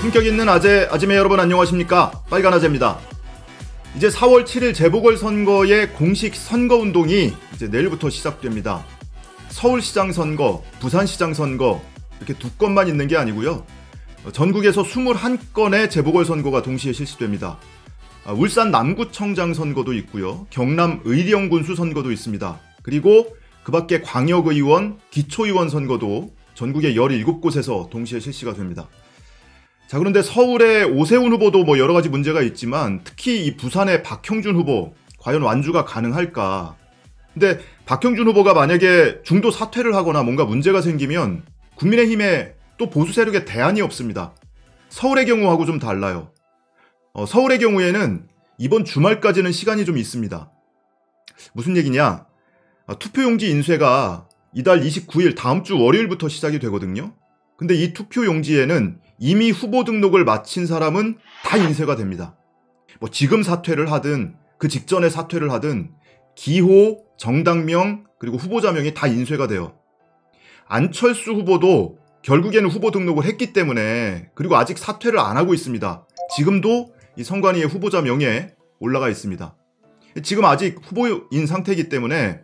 품격 있는 아재매 여러분 안녕하십니까? 빨간 아재입니다. 이제 4월 7일 재보궐선거의 공식 선거운동이 이제 내일부터 시작됩니다. 서울시장 선거, 부산시장 선거 이렇게 두 건만 있는 게 아니고요. 전국에서 21건의 재보궐선거가 동시에 실시됩니다. 울산 남구청장 선거도 있고요. 경남 의령군수 선거도 있습니다. 그리고 그 밖에 광역의원, 기초의원 선거도 전국의 17곳에서 동시에 실시가 됩니다. 자, 그런데 서울의 오세훈 후보도 뭐 여러 가지 문제가 있지만 특히 이 부산의 박형준 후보 과연 완주가 가능할까? 근데 박형준 후보가 만약에 중도 사퇴를 하거나 뭔가 문제가 생기면 국민의힘에 또 보수 세력에 대안이 없습니다. 서울의 경우하고 좀 달라요. 서울의 경우에는 이번 주말까지는 시간이 좀 있습니다. 무슨 얘기냐? 투표용지 인쇄가 이달 29일 다음 주 월요일부터 시작이 되거든요. 근데 이 투표용지에는 이미 후보 등록을 마친 사람은 다 인쇄가 됩니다. 뭐 지금 사퇴를 하든 그 직전에 사퇴를 하든 기호, 정당명, 그리고 후보자명이 다 인쇄가 돼요. 안철수 후보도 결국에는 후보 등록을 했기 때문에 그리고 아직 사퇴를 안 하고 있습니다. 지금도 이 선관위의 후보자명에 올라가 있습니다. 지금 아직 후보인 상태이기 때문에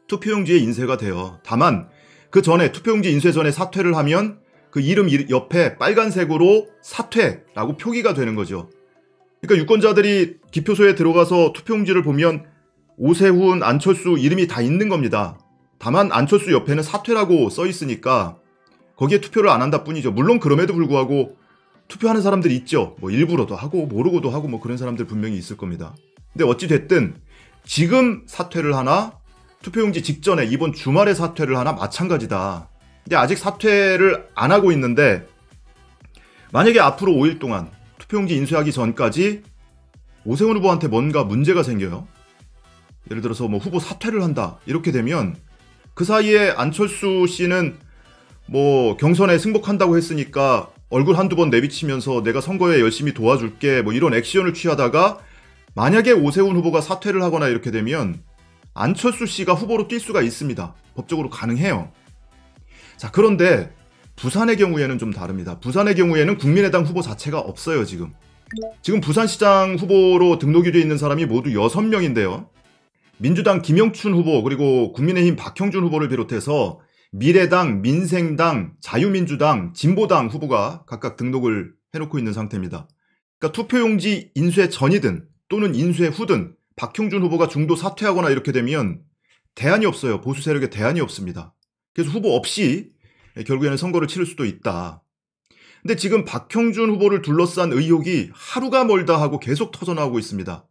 투표용지에 인쇄가 돼요. 다만 그 전에 투표용지 인쇄 전에 사퇴를 하면 그 이름 옆에 빨간색으로 사퇴라고 표기가 되는 거죠. 그러니까 유권자들이 기표소에 들어가서 투표용지를 보면 오세훈, 안철수 이름이 다 있는 겁니다. 다만 안철수 옆에는 사퇴라고 써 있으니까 거기에 투표를 안 한다 뿐이죠. 물론 그럼에도 불구하고 투표하는 사람들이 있죠. 뭐 일부러도 하고 모르고도 하고 뭐 그런 사람들 분명히 있을 겁니다. 근데 어찌 됐든 지금 사퇴를 하나 투표용지 직전에 이번 주말에 사퇴를 하나 마찬가지다. 근데 아직 사퇴를 안 하고 있는데 만약에 앞으로 5일 동안 투표용지 인쇄하기 전까지 오세훈 후보한테 뭔가 문제가 생겨요. 예를 들어서 뭐 후보 사퇴를 한다 이렇게 되면 그 사이에 안철수 씨는 뭐 경선에 승복한다고 했으니까 얼굴 한두 번 내비치면서 내가 선거에 열심히 도와줄게 뭐 이런 액션을 취하다가 만약에 오세훈 후보가 사퇴를 하거나 이렇게 되면 안철수 씨가 후보로 뛸 수가 있습니다. 법적으로 가능해요. 자, 그런데 부산의 경우에는 좀 다릅니다. 부산의 경우에는 국민의당 후보 자체가 없어요, 지금. 지금 부산시장 후보로 등록이 되어 있는 사람이 모두 6명인데요. 민주당 김영춘 후보 그리고 국민의힘 박형준 후보를 비롯해서 미래당, 민생당, 자유민주당, 진보당 후보가 각각 등록을 해놓고 있는 상태입니다. 그러니까 투표용지 인쇄 전이든 또는 인쇄 후든 박형준 후보가 중도 사퇴하거나 이렇게 되면 대안이 없어요. 보수 세력에 대안이 없습니다. 그래서 후보 없이 결국에는 선거를 치를 수도 있다. 근데 지금 박형준 후보를 둘러싼 의혹이 하루가 멀다 하고 계속 터져나오고 있습니다.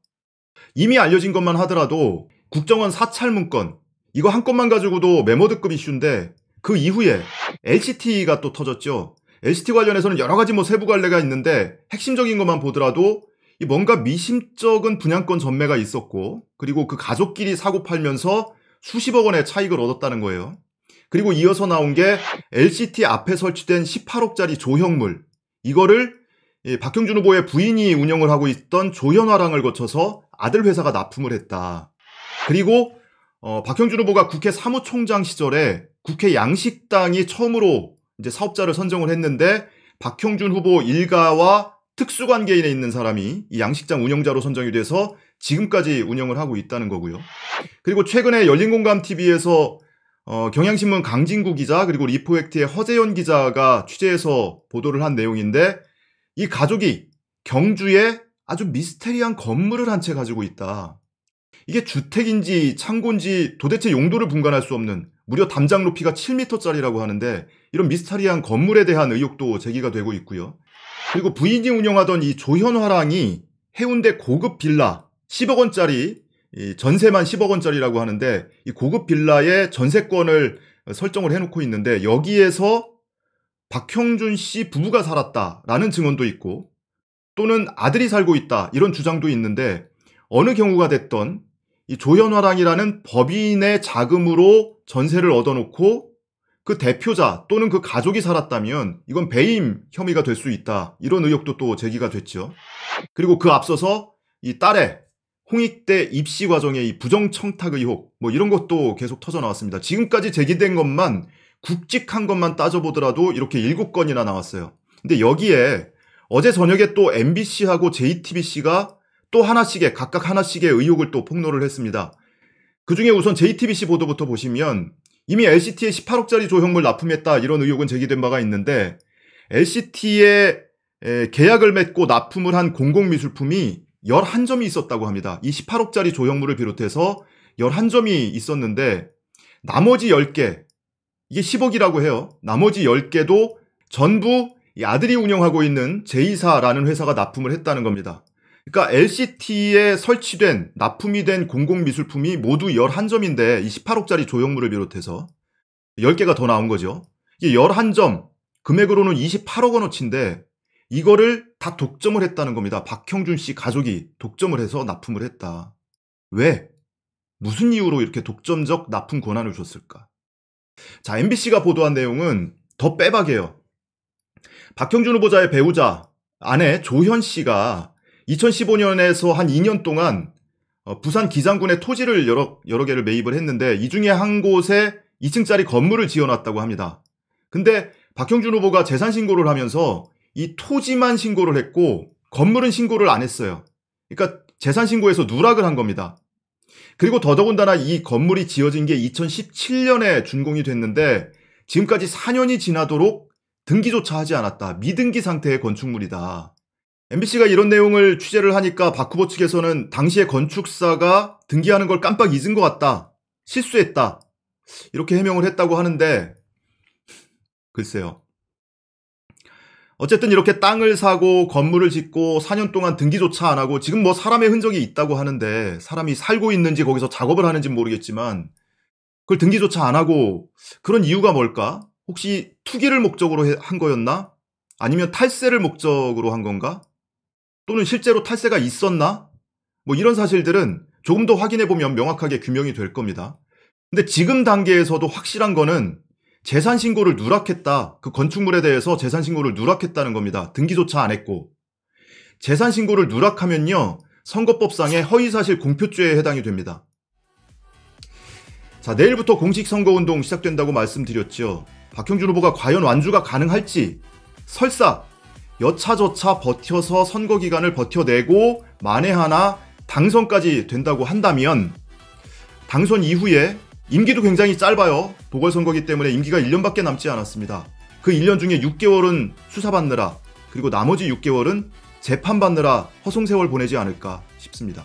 이미 알려진 것만 하더라도 국정원 사찰 문건 이거 한 건만 가지고도 메모드급 이슈인데 그 이후에 LCT가 또 터졌죠. LCT 관련해서는 여러 가지 뭐 세부 관례가 있는데 핵심적인 것만 보더라도 뭔가 미심쩍은 분양권 전매가 있었고 그리고 그 가족끼리 사고 팔면서 수십억 원의 차익을 얻었다는 거예요. 그리고 이어서 나온 게 LCT 앞에 설치된 18억짜리 조형물 이거를 박형준 후보의 부인이 운영을 하고 있던 조현화랑을 거쳐서 아들 회사가 납품을 했다. 그리고 박형준 후보가 국회 사무총장 시절에 국회 양식당이 처음으로 이제 사업자를 선정을 했는데 박형준 후보 일가와 특수관계인에 있는 사람이 이 양식장 운영자로 선정이 돼서 지금까지 운영을 하고 있다는 거고요. 그리고 최근에 열린공감TV에서 경향신문 강진구 기자 그리고 리포액트의 허재연 기자가 취재해서 보도를 한 내용인데 이 가족이 경주에 아주 미스테리한 건물을 한 채 가지고 있다. 이게 주택인지 창고인지 도대체 용도를 분간할 수 없는 무려 담장 높이가 7m짜리라고 하는데 이런 미스테리한 건물에 대한 의혹도 제기가 되고 있고요. 그리고 부인이 운영하던 이 조현화랑이 해운대 고급 빌라 10억 원짜리 전세만 10억 원짜리라고 하는데 이 고급 빌라의 전세권을 설정을 해놓고 있는데 여기에서 박형준 씨 부부가 살았다라는 증언도 있고 또는 아들이 살고 있다 이런 주장도 있는데 어느 경우가 됐던 이 조현화랑이라는 법인의 자금으로 전세를 얻어놓고 그 대표자 또는 그 가족이 살았다면 이건 배임 혐의가 될 수 있다 이런 의혹도 또 제기가 됐죠. 그리고 그 앞서서 이 딸의 홍익대 입시 과정의 이 부정청탁 의혹 뭐 이런 것도 계속 터져나왔습니다. 지금까지 제기된 것만 굵직한 것만 따져보더라도 이렇게 7건이나 나왔어요. 근데 여기에 어제 저녁에 또 MBC하고 JTBC가 또 하나씩의 각각 하나씩의 의혹을 또 폭로를 했습니다. 그중에 우선 JTBC 보도부터 보시면 이미 LCT에 18억짜리 조형물 납품했다 이런 의혹은 제기된 바가 있는데 LCT에 계약을 맺고 납품을 한 공공미술품이 11점이 있었다고 합니다. 이 18억짜리 조형물을 비롯해서 11점이 있었는데 나머지 10개, 이게 10억이라고 해요. 나머지 10개도 전부 이 아들이 운영하고 있는 제2사라는 회사가 납품을 했다는 겁니다. 그러니까 LCT에 설치된 납품이 된 공공미술품이 모두 11점인데 이 18억짜리 조형물을 비롯해서 10개가 더 나온 거죠. 이게 11점, 금액으로는 28억 원어치인데 이거를 다 독점을 했다는 겁니다. 박형준 씨 가족이 독점을 해서 납품을 했다. 왜? 무슨 이유로 이렇게 독점적 납품 권한을 줬을까? 자, MBC가 보도한 내용은 더 빼박이에요. 박형준 후보자의 배우자, 아내 조현 씨가 2015년에서 한 2년 동안 부산 기장군의 토지를 여러 개를 매입을 했는데 이 중에 한 곳에 2층짜리 건물을 지어놨다고 합니다. 근데 박형준 후보가 재산 신고를 하면서 이 토지만 신고를 했고 건물은 신고를 안 했어요. 그러니까 재산 신고에서 누락을 한 겁니다. 그리고 더더군다나 이 건물이 지어진 게 2017년에 준공이 됐는데 지금까지 4년이 지나도록 등기조차 하지 않았다. 미등기 상태의 건축물이다. MBC가 이런 내용을 취재를 하니까 박 후보 측에서는 당시에 건축사가 등기하는 걸 깜빡 잊은 것 같다. 실수했다. 이렇게 해명을 했다고 하는데 글쎄요. 어쨌든 이렇게 땅을 사고 건물을 짓고 4년 동안 등기조차 안 하고 지금 뭐 사람의 흔적이 있다고 하는데 사람이 살고 있는지 거기서 작업을 하는지는 모르겠지만 그걸 등기조차 안 하고 그런 이유가 뭘까? 혹시 투기를 목적으로 한 거였나? 아니면 탈세를 목적으로 한 건가? 또는 실제로 탈세가 있었나? 뭐 이런 사실들은 조금 더 확인해보면 명확하게 규명이 될 겁니다. 근데 지금 단계에서도 확실한 거는 재산 신고를 누락했다. 그 건축물에 대해서 재산 신고를 누락했다는 겁니다. 등기조차 안 했고. 재산 신고를 누락하면요. 선거법상의 허위사실 공표죄에 해당이 됩니다. 자, 내일부터 공식 선거운동 시작된다고 말씀드렸죠. 박형준 후보가 과연 완주가 가능할지 설사 여차저차 버텨서 선거 기간을 버텨내고 만에 하나 당선까지 된다고 한다면 당선 이후에 임기도 굉장히 짧아요. 보궐선거기 때문에 임기가 1년밖에 남지 않았습니다. 그 1년 중에 6개월은 수사받느라 그리고 나머지 6개월은 재판받느라 허송세월 보내지 않을까 싶습니다.